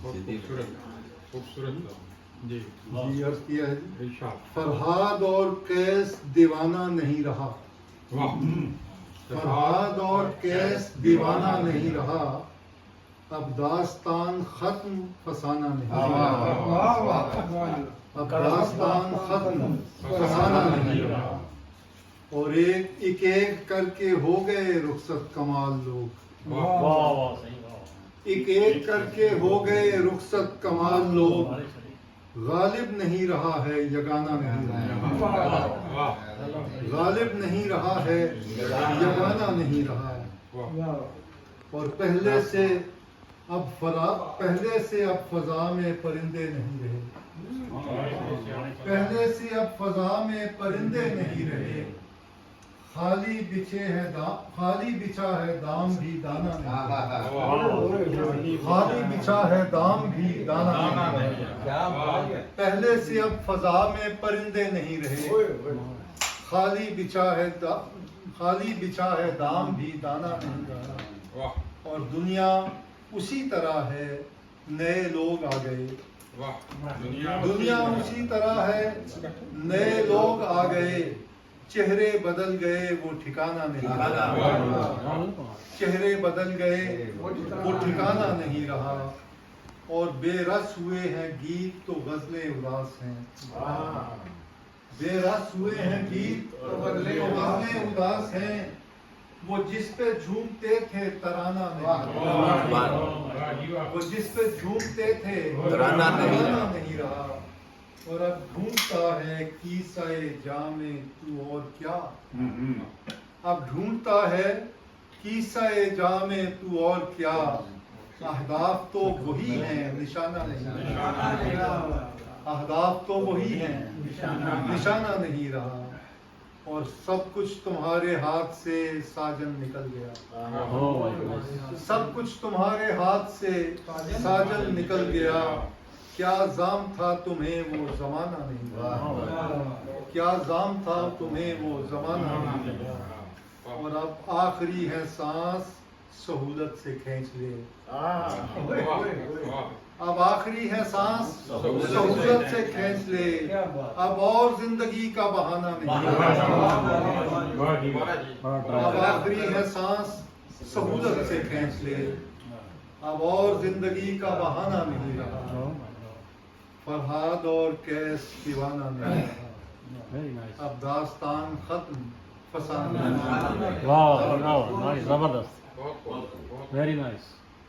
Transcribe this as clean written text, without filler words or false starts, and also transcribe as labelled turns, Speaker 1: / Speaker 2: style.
Speaker 1: بہت خوبصورت خوبصورت جی
Speaker 2: جی عرض کیا ہے جی
Speaker 1: ارشاد
Speaker 2: فرہاد اور قیس دیوانہ نہیں رہا
Speaker 1: واہ
Speaker 2: فرہاد اور قیس دیوانہ نہیں رہا اب داستان ختم فسانہ نہیں رہا اب داستان ختم فسانہ نہیں رہا اور ایک ایک کر کے ہو گئے رخصت کمال لوگ ایک ایک کر کے ہو گئے رخصت کمال لوگ غالب نہیں رہا ہے یگانہ نہیں رہا غالب نہیں رہا ہے یگانہ نہیں رہا اور پہلے سے اب فضا میں پرندے نہیں رہے پہلے سے اب فضا میں پرندے نہیں رہے خالی بچھا ہے دام بھی دانا نہیں خالی بچھا ہے دام بھی دانا نہیں پہلے سے اب فضا میں پرندے نہیں رہے خالی بچھا ہے دام بھی دانا نہیں رہا اور دنیا اسی طرح ہے نئے لوگ آ گئے دنیا اسی طرح ہے نئے لوگ آ گئے چہرے بدل گئے وہ ٹھکانہ نہیں رہا چہرے بدل گئے وہ ٹھکانہ نہیں رہا اور بے رس ہوئے ہیں گیت تو غزلیں اداس ہیں بے رس ہوئے ہیں گیت تو غزلیں اداس ہیں وہ جس پہ جھومتے تھے ترانہ نہیں وہ جس پہ جھومتے تھے ترانہ نہیں رہا اور اب ڈھونڈتا ہے قصہ جام تو اور کیا اب ڈھونڈتا ہے قصہ جام تو اور کیا اہداف تو وہی ہیں نشانہ نہیں اہداف تو وہی ہیں نشانہ نہیں رہا اور سب کچھ تمہارے ہاتھ سے ساجن نکل گیا سب کچھ تمہارے ہاتھ سے ساجن نکل گیا کیا زام تھا تمہیں وہ زمانہ نہیں رہا کیا زام تھا تمہیں وہ زمانہ نہیں رہا اور اب آخری ہے سانس سہولت سے کھینچ لے اب آخری ہے سانس سہولت سے کھینچ لے اب اور زندگی کا بہانہ نہیں اب آخری ہے سانس سہولت سے کھینچ لے اب اور زندگی کا بہانہ نہیں رہا فرہاد اور قیس دیوانہ نہیں رہا اب داستان ختم فسانہ نہیں رہا
Speaker 3: واو نائس زبردست ویری نائس